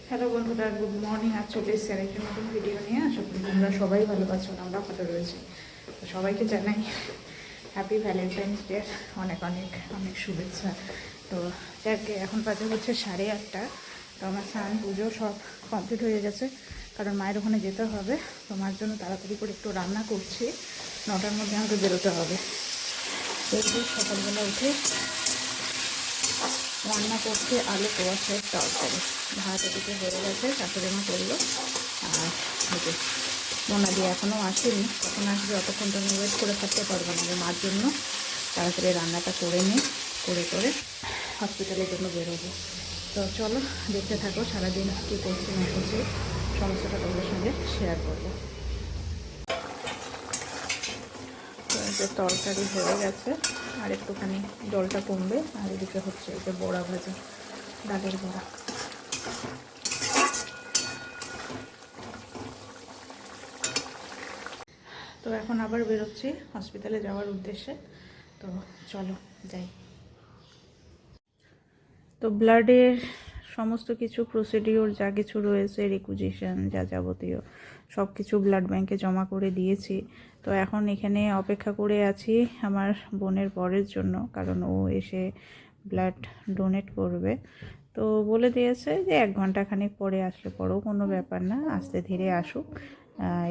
Hello বন্ধুরা, good morning. আজ চলে এসেছি আর একটা নতুন ভিডিও নিয়ে। আশা করি তোমরা সবাই ভালো আছো, আমরা ভালো রয়েছি। তো সবাইকে জানাই হ্যাপি ভ্যালেন্টাইন্স ডে, অনেক অনেক অনেক শুভেচ্ছা। তো যাকে এখন বাজে হচ্ছে 8:30। তো আমার স্নান পুজো সব কমপ্লিট হয়ে গেছে, কারণ মায়ের ওখানে যেতে হবে। তো মার জন্য তাড়াতাড়ি করে একটু রান্না করছি, 9টার মধ্যে আমাকে বেরোতে হবে। তো সকালবেলা উঠে রান্না করতে আলু কোয়াশের তরকারি, ভাত এদিকে হয়ে গেছে, শাশুড়ি মা করলো। আর ওকে মোনা দিয়ে এখনও আসেনি, কখন আসবে অতক্ষণ তো আমি ওয়েট করে থাকতে পারবো না। মার জন্য তাড়াতাড়ি রান্নাটা করে নিই, করে হসপিটালের জন্য বেরোবো। তো চলো দেখতে থাকো, সারাদিন কী করছি না করছি সমস্তটা তোমাদের সঙ্গে শেয়ার করবো। তরকারি হয়ে গেছে, আর একটুখানি জলটা কমবে। আর এদিকে হচ্ছে এই যে বড়া ভাজা, ডালের বড়া। তো এখন আবার বেরোচ্ছি হসপিটালে যাওয়ার উদ্দেশ্যে। তো চলো যাই। তো ব্লাডের সমস্ত কিছু প্রসিডিওর যা কিছু রয়েছে, রিকুইজিশন যা যাবতীয় সব কিছু ব্লাড ব্যাংকে জমা করে দিয়েছি। তো এখন এখানে অপেক্ষা করে আছি আমার বোনের বরের জন্য, কারণ ও এসে ব্লাড ডোনেট করবে। তো বলে দিয়েছে যে 1 ঘন্টা খানিক পরে আসলে পরেও কোনো ব্যাপার না, আস্তে ধীরে আসুক,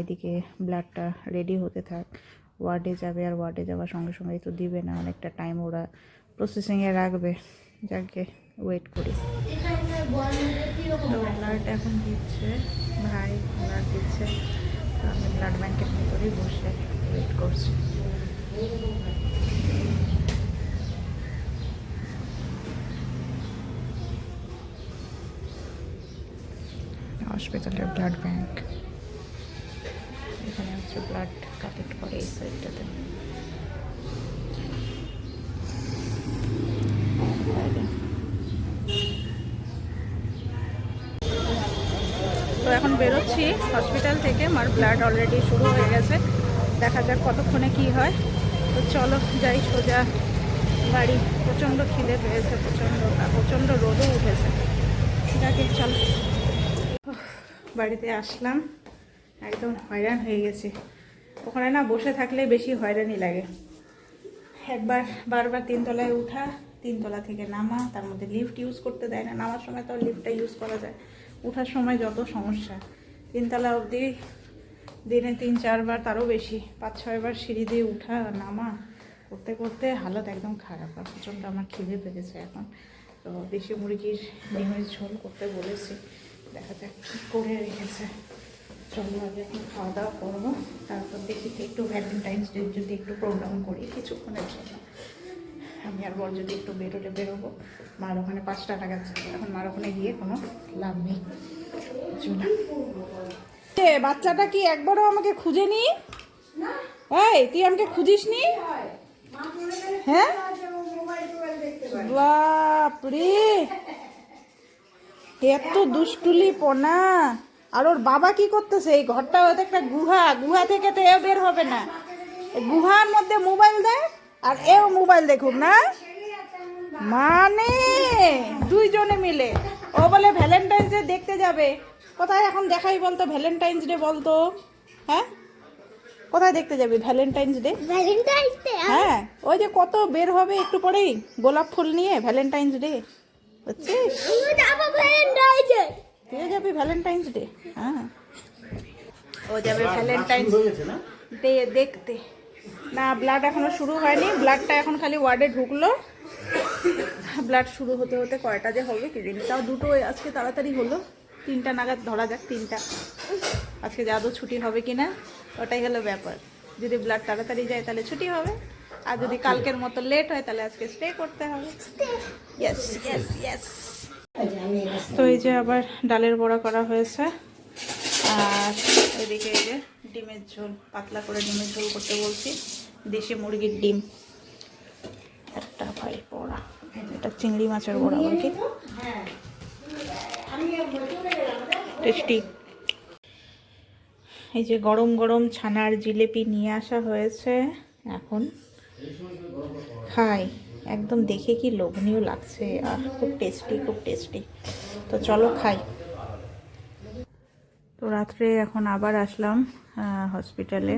এদিকে ব্লাডটা রেডি হতে থাক। ওয়ার্ডে যাবে, আর ওয়ার্ডে যাওয়ার সঙ্গে সঙ্গেই তো দিবে না, অনেকটা টাইম ওরা প্রসেসিংয়ে রাখবে। যাকে ওয়েট করি। তো ব্লাড এখন দিচ্ছে ভাই, ব্লাড দিচ্ছে। তো আমি ব্লাড ব্যাংকের ভিতরেই বসে ওয়েট করছি। হসপিটালের ব্লাড ব্যাংক, এখানে হচ্ছে ব্লাড কালেক্ট করে এই সাইডটাতে। তো এখন বেরোচ্ছি হসপিটাল থেকে, আমার ব্লাড অলরেডি শুরু হয়ে গেছে। দেখা যাক কতক্ষণে কি হয়। তো চলো যাই সোজা বাড়ি। প্রচণ্ড খিদে পেয়েছে, প্রচণ্ড রোদও উঠেছে। ঠিক আছে চলো। বাড়িতে আসলাম, একদম হয়রান হয়ে গেছি। ওখানে না বসে থাকলে বেশি হয়রানি লাগে। বারবার 3 তলায় উঠা, 3 তলা থেকে নামা, তার মধ্যে লিফট ইউজ করতে দেয় না। নামার সময় তো লিফটটা ইউজ করা যায়, ওঠার সময় যত সমস্যা। 3 তলা অবধি দিনে 3-4 বার, তারও বেশি 5-6 বার সিঁড়ি দিয়ে উঠা নামা করতে করতে হালত একদম খারাপ। আর প্রচণ্ড আমার খিদে পেয়েছে এখন। তো দেশি মুরগির ডিমের ঝোল করতে বলেছি, দেখা যাক কী করে রেখেছে। চলো আগে এখন খাওয়া দাওয়া করবো, তারপর দেখি একটু ভ্যালেন্টাইন্স ডে যদি একটু প্রোগ্রাম করি কিছুক্ষণের জন্য। আমি আর বর যদি একটু বেরোবো। মার ওখানে 5টা লাগাচ্ছে, এখন মার ওখানে গিয়ে কোনো লাভ নেই। চলো। বাচ্চাটা কি একবারও আমাকে খুঁজেনি? এই তুই আমাকে খুঁজিস নি? হ্যাঁ বাপরে, এত দুষ্টুলি পোনা। আর ওর বাবা কি করতেছে? এই ঘরটা হয়তো একটা গুহা থেকে তো এও বের হবে না। গুহার মধ্যে মোবাইল দেয় আর এও মোবাইল দেখুক না, মানে দুইজনে মিলে। ও বলে ভ্যালেন্টাইন্স ডে দেখতে যাবে। কোথায় এখন দেখাই বলতো ভ্যালেন্টাইন্স ডে বলতো? হ্যাঁ কোথায় দেখতে যাবে ভ্যালেন্টাইন্স ডে? হ্যাঁ ওই যে কত বের হবে একটু পরেই গোলাপ ফুল নিয়ে, ভ্যালেন্টাইন্স ডে বুঝছিস? তুই যাবি ভ্যালেন্টাইন্স ডে? হ্যাঁ ও যাবে ভ্যালেন্টাইন্স ডে দেখতে। না ব্লাড এখনো শুরু হয়নি, ব্লাডটা এখন খালি ওয়ার্ডে ঢুকলো। ব্লাড শুরু হতে হতে কয়টা যে হবে কি জানি। তাও 2টো আজকে তাড়াতাড়ি হলো, 3টা নাগাদ ধরা যাক। 3টা আজকে যাদু ছুটি হবে কি না, ওটাই হলো ব্যাপার। যদি ব্লাড তাড়াতাড়ি যায় তাহলে ছুটি হবে, আর যদি কালকের মতো লেট হয় তাহলে আজকে স্টে করতে হবে। Yes yes yes. তো এই যে আবার ডালের বড়া করা হয়েছে, আর এদিকে এই যে ডিমের ঝোল, পাতলা করে ডিমের ঝোল করতে বলছি। দেশি মুরগির ডিম একটা, ভাই বড়া, এটা চিংড়ি মাছের বড়া নাকি, টেস্টি। এই যে গরম গরম ছানার জিলেপি নিয়ে আসা হয়েছে, এখন খাই। একদম দেখে কি লোভনীয় লাগছে, আর খুব টেস্টি খুব টেস্টি। তো চলো খাই। তো রাত্রে এখন আবার আসলাম হসপিটালে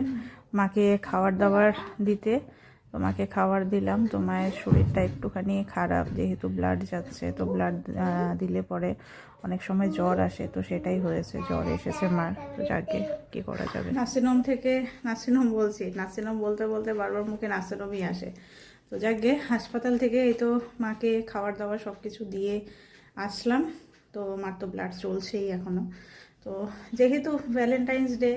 মাকে খাবার দাবার দিতে। তো মাকে খাবার দিলাম। তো মায়ের শরীরটা একটুখানি খারাপ, যেহেতু ব্লাড যাচ্ছে, তো ব্লাড দিলে পরে অনেক সময় জ্বর আসে, তো সেটাই হয়েছে, জ্বর এসেছে মার। তো যাকে কী করা যাবে। নার্সিংহোম থেকে, নার্সিংহোম বলছি, নার্সিংহোম বলতে বলতে বারবার মুখে নার্সিংহোমই আসে। তো যাকে হাসপাতাল থেকে এই তো মাকে খাবার দাবার সব কিছু দিয়ে আসলাম। তো মার তো ব্লাড চলছেই এখনও। তো যেহেতু ভ্যালেন্টাইন্স ডে,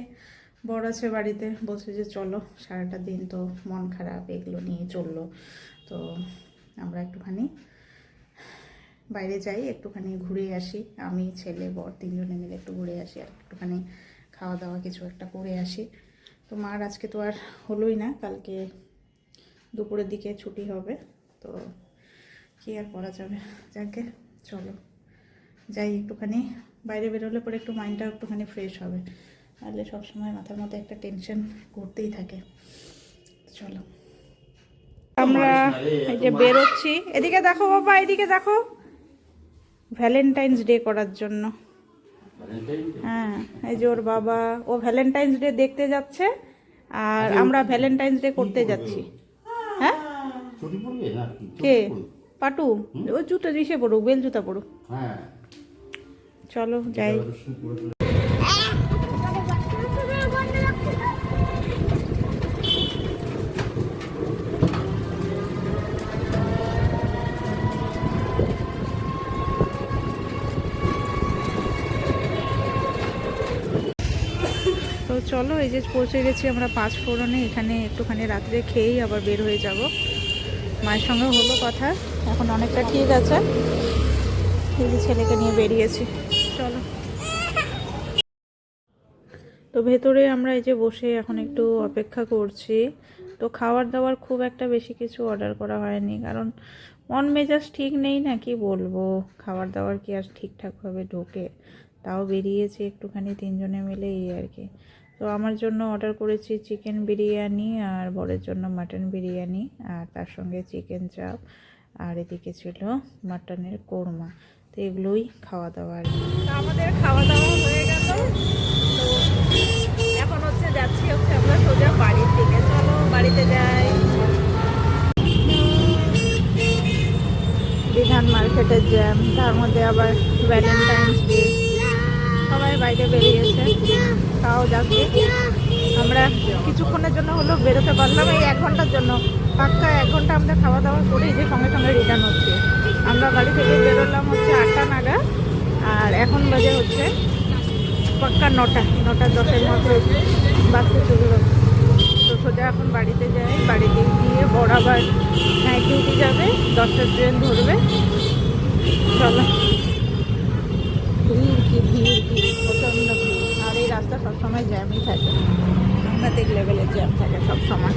বর আছে বাড়িতে, বলছে যে চলো, সারাটা দিন তো মন খারাপ এগুলো নিয়ে চললো, তো আমরা একটুখানি বাইরে যাই, একটুখানি ঘুরে আসি, আমি ছেলে বর তিনজনে মিলে একটু ঘুরে আসি, আর একটুখানি খাওয়া দাওয়া কিছু একটা করে আসি। তো মার আজকে তো আর হলোই না, কালকে দুপুরের দিকে ছুটি হবে, তো কী আর করা যাবে। যাকে চলো যাই, একটুখানি বাইরে বেরোলে পরে একটু মাইন্ডটা একটুখানি ফ্রেশ হবে, নাহলে সবসময় মাথার মধ্যে একটা টেনশন করতেই থাকে। চলো আমরা এই যে বেরোচ্ছি, এদিকে দেখো বাবা, এদিকে দেখো, ভ্যালেন্টাইন্স ডে করার জন্য। হ্যাঁ, এই যে ওর বাবা, ও ভ্যালেন্টাইন্স ডে দেখতে যাচ্ছে, আর আমরা ভ্যালেন্টাইন্স ডে করতে যাচ্ছি। হ্যাঁ, কে? পাটু ও জুতো দিশে পড়ুক, বেল জুতা পড়ুক। চলো যাই। তো চলো, এই যে পৌঁছে গেছি আমরা পাঁচফোড়নে। এখানে একটুখানি রাত্রে খেয়েই আবার বের হয়ে যাব। মায়ের সঙ্গে হলো কথা, এখন অনেকটা ঠিক আছে। এই যে ছেলেকে নিয়ে বেরিয়েছি, চলো। তো ভেতরে আমরা এই যে বসে এখন একটু অপেক্ষা করছি। তো খাবার দাবার খুব একটা বেশি কিছু অর্ডার করা হয়নি, কারণ মন মেজাজ ঠিক নেই না, কি বলবো, খাবার দাবার কি আর ঠিকঠাকভাবে ঢোকে। তাও বেরিয়েছি একটুখানি তিনজনে মিলে, এই আর কি। তো আমার জন্য অর্ডার করেছি চিকেন বিরিয়ানি, আর বরের জন্য মাটন বিরিয়ানি, আর তার সঙ্গে চিকেন চাপ, আর এদিকে ছিল মাটনের কোরমা। তো এগুলোই খাওয়া দাওয়া আর কি। আমাদের খাওয়া দাওয়া হয়ে গেল। তো এখন যাচ্ছি আমরা সোজা বাড়ির দিকে। চলো বাড়িতে যাই। বিধান মার্কেটের জ্যাম, তার মধ্যে আবার ভ্যালেন্টাইন্স ডে, সবাই বাইরে বেরিয়েছে। তাও যাচ্ছে, আমরা কিছুক্ষণের জন্য হলেও বেরোতে পারলাম, এই 1 ঘন্টার জন্য। পাক্কা 1 ঘন্টা আমরা খাওয়া দাওয়া করে যে সঙ্গে সঙ্গে রিটার্ন হচ্ছে। আমরা বাড়ি থেকে বেরোলাম 8টা নাগাদ, আর এখন বাজে পাক্কা 9টা 10-এর মধ্যে বাসে চলল। তো সোজা এখন বাড়িতে যাই, বাড়িতে গিয়ে বড় আবার নাইট ডিউটি যাবে, 10টার ট্রেন ধরবে। চলো, ভিড় প্রচণ্ড ভিড়, আর এই রাস্তা সবসময় জ্যামই থাকে, সাংঘাতিক লেভেলের জ্যাম থাকে সবসময়।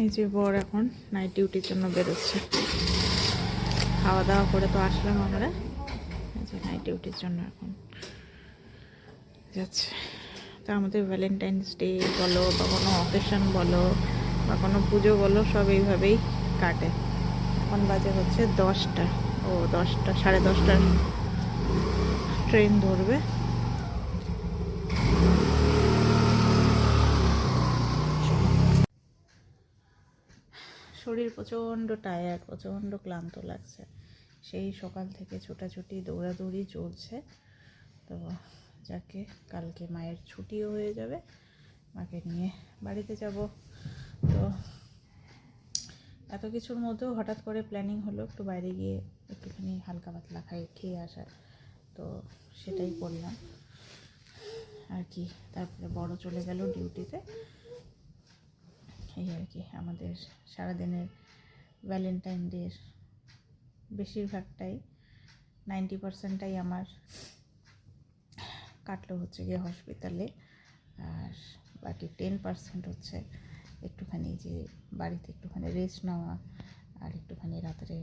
এই যে বর এখন নাইট ডিউটির জন্য বেরোচ্ছে। খাওয়া দাওয়া করে তো আসলাম আমরা, এই যে নাইট ডিউটির জন্য এখন যাচ্ছে। তা আমাদের ভ্যালেন্টাইন্স ডে বলো, বা কোনো অকেশন বলো, বা কোনো পুজো বলো, সব এইভাবেই কাটে। এখন বাজে 10টা, 10টা 10:30টার ট্রেন ধরবে। শরীর প্রচণ্ড টায়ার্ড, প্রচণ্ড ক্লান্ত লাগছে, সেই সকাল থেকে ছোটাছুটি দৌড়াদৌড়ি চলছে। তো যাকে কালকে মায়ের ছুটিও হয়ে যাবে, মাকে নিয়ে বাড়িতে যাব। তো এত কিছুর মধ্যেও হঠাৎ করে প্ল্যানিং হলো একটু বাইরে গিয়ে একটুখানি হালকা পাতলা খেয়ে আসার। তো সেটাই করলাম আর কি। তারপরে বড় চলে গেল ডিউটিতে, এই আর কি। আমাদের সারাদিনের ভ্যালেন্টাইন ডের বেশিরভাগটাই 90%টাই আমার কাটলো গিয়ে হসপিটালে, আর বাকি 10% একটুখানি যে বাড়িতে একটুখানি রেস্ট নেওয়া, আর একটুখানি রাত্রে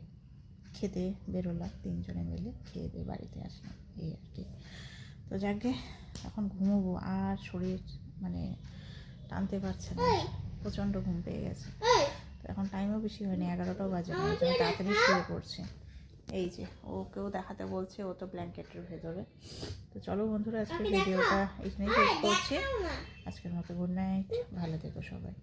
খেতে বেরোলাম, তিনজনে মিলে খেয়ে দিয়ে বাড়িতে আসলাম, এই আর কি। তো যাকে এখন ঘুমোবো, আর শরীর টানতে পারছে না, প্রচণ্ড ঘুম পেয়ে গেছে। তো এখন টাইমও বেশি হয়নি, 11টাও বাজে না, তাড়াতাড়ি শুয়ে পড়ছে, এই যে ওকেও দেখাতে বলছে, ও তো ব্ল্যাঙ্কেটের ভেতরে। তো চলো বন্ধুরা, আজকের ভিডিওটা এখানেই শেষ করছি। আজকের মতো গুড নাইট, ভালো থেকো সবাই।